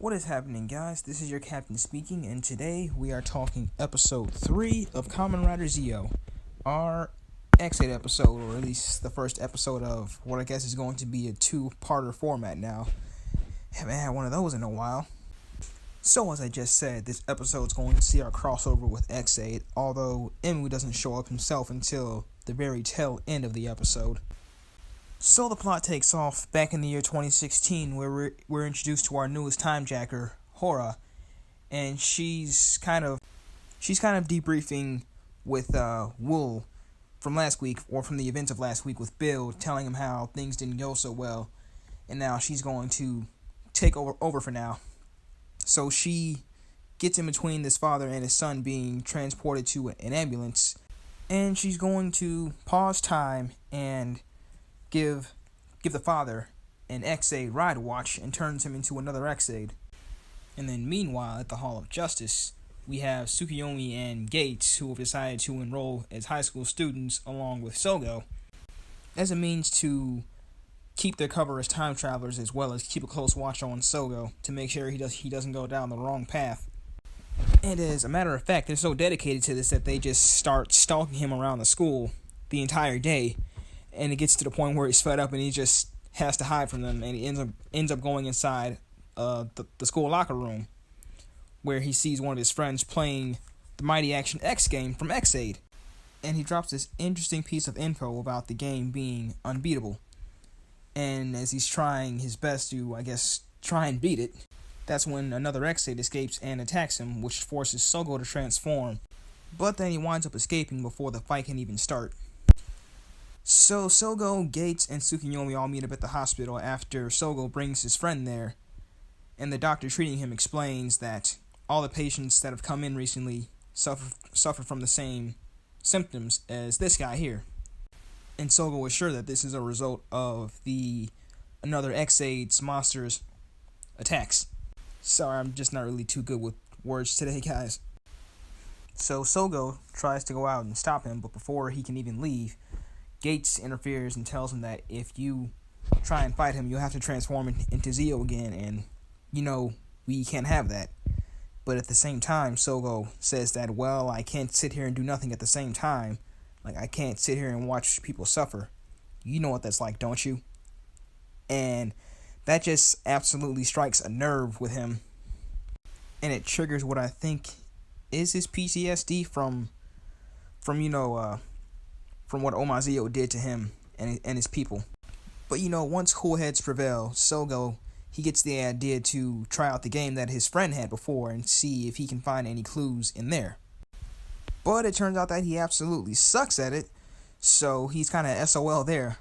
What is happening, guys? This is your captain speaking, and today we are talking episode 3 of Kamen Rider Zi-o, our X8 episode, or at least the first episode of what I guess is going to be a two-parter format now. Haven't had one of those in a while. So, as I just said, this episode is going to see our crossover with X8, although Emu doesn't show up himself until the very tail end of the episode. So the plot takes off back in the year 2016, where we're introduced to our newest timejacker, Hora, and she's kind of debriefing with Wool from last week, or from the events of last week, with Bill, telling him how things didn't go so well, and now she's going to take over for now. So she gets in between this father and his son being transported to an ambulance, and she's going to pause time and give the father an X8 ride watch and turns him into another X8. And then meanwhile, at the Hall of Justice, we have Tsukiyomi and Gates, who have decided to enroll as high school students along with Sogo, as a means to keep their cover as time travelers, as well as keep a close watch on Sogo to make sure he doesn't go down the wrong path. And as a matter of fact, they're so dedicated to this that they just start stalking him around the school the entire day. And it gets to the point where he's fed up and he just has to hide from them, and he ends up going inside the school locker room, where he sees one of his friends playing the Mighty Action X game from X8, and he drops this interesting piece of info about the game being unbeatable. And as he's trying his best to, I guess, try and beat it, that's when another X8 escapes and attacks him, which forces Sogo to transform. But then he winds up escaping before the fight can even start. So Sogo, Gates, and Tsukiyomi all meet up at the hospital after Sogo brings his friend there, and the doctor treating him explains that all the patients that have come in recently suffer from the same symptoms as this guy here. And Sogo is sure that this is a result of another X8's monster's attacks. Sorry, I'm just not really too good with words today, guys. So Sogo tries to go out and stop him, but before he can even leave, Gates interferes and tells him that if you try and fight him, you'll have to transform into Zi-o again, and, we can't have that. But at the same time, Sogo says that, well, I can't sit here and do nothing at the same time. Like, I can't sit here and watch people suffer. You know what that's like, don't you? And that just absolutely strikes a nerve with him. And it triggers what I think is his PTSD from what Oma Zi-o did to him and his people. But once cool heads prevail, Sogo, he gets the idea to try out the game that his friend had before and see if he can find any clues in there. But it turns out that he absolutely sucks at it, so he's kind of SOL there.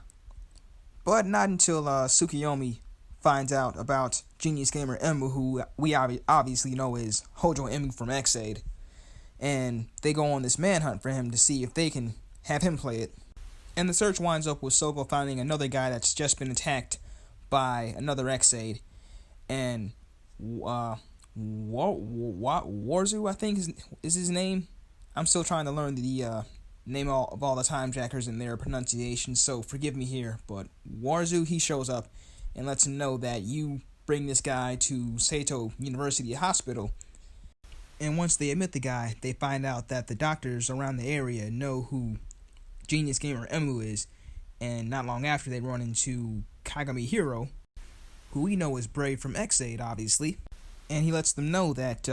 But not until Tsukiyomi finds out about Genius Gamer Emu, who we obviously know is Hojo Emu from X8, and they go on this manhunt for him to see if they can have him play it. And the search winds up with Sogo finding another guy that's just been attacked by another X8, and Warzu, I think is his name. I'm still trying to learn the name of all the timejackers and their pronunciation, so forgive me here, but Warzu, he shows up and lets him know that you bring this guy to Sato University Hospital. And once they admit the guy, they find out that the doctors around the area know who Genius Gamer Emu is, and not long after they run into Kagami Hiro, who we know is Brave from X8, obviously, and he lets them know that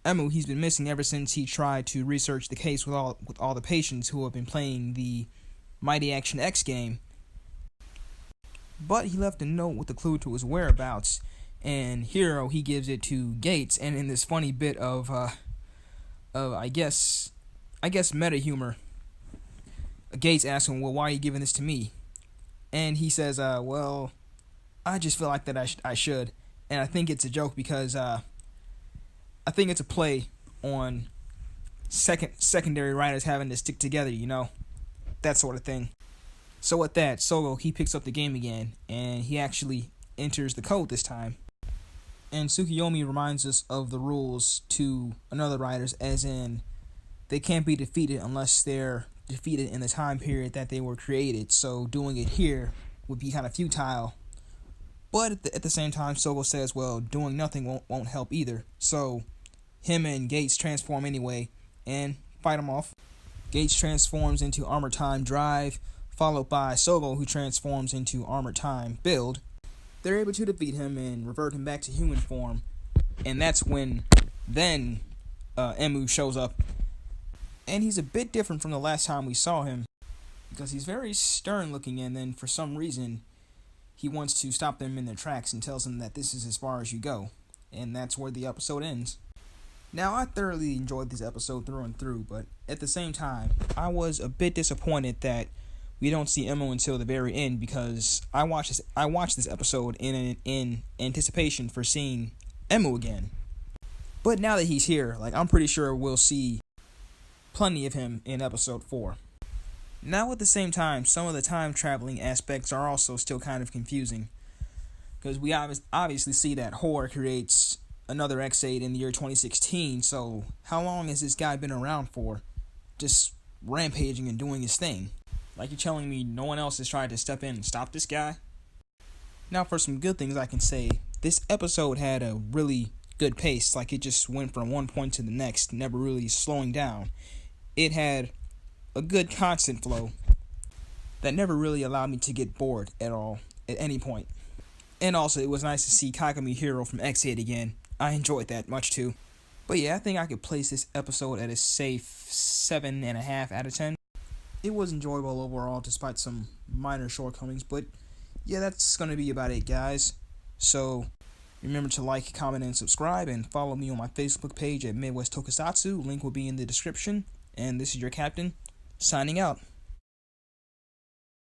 Emu, he's been missing ever since he tried to research the case with all the patients who have been playing the Mighty Action X game. But he left a note with a clue to his whereabouts, and Hiro, he gives it to Gates, and in this funny bit of I guess meta humor, Gates asks him, well, why are you giving this to me? And he says, well, I just feel like that I should. And I think it's a joke because I think it's a play on secondary writers having to stick together, that sort of thing. So with that, Sogo, he picks up the game again, and he actually enters the code this time. And Tsukiyomi reminds us of the rules to another writers, as in, they can't be defeated unless they're defeated in the time period that they were created. So doing it here would be kind of futile But at the same time, Sogo says, well, doing nothing won't help either. So him and Gates transform anyway and fight him off. Gates transforms into Armor Time Drive, followed by Sogo, who transforms into Armor Time Build. They're able to defeat him and revert him back to human form. And that's when then Emu shows up. And he's a bit different from the last time we saw him, because he's very stern looking, and then for some reason he wants to stop them in their tracks and tells them that this is as far as you go. And that's where the episode ends. Now, I thoroughly enjoyed this episode through and through, but at the same time, I was a bit disappointed that we don't see Emu until the very end, because I watched this episode in anticipation for seeing Emu again. But now that he's here, I'm pretty sure we'll see plenty of him in episode 4. Now, at the same time, some of the time traveling aspects are also still kind of confusing, because we obviously see that Horror creates another X8 in the year 2016, so how long has this guy been around for, just rampaging and doing his thing? You're telling me no one else has tried to step in and stop this guy? Now, for some good things I can say, this episode had a really good pace. It just went from one point to the next, never really slowing down. It had a good constant flow that never really allowed me to get bored at all, at any point. And also, it was nice to see Kagami Hero from X8 again. I enjoyed that much too. But yeah, I think I could place this episode at a safe 7.5 out of 10. It was enjoyable overall, despite some minor shortcomings. But yeah, that's going to be about it, guys. So remember to like, comment, and subscribe, and follow me on my Facebook page at Midwest Tokusatsu. Link will be in the description. And this is your captain, signing out.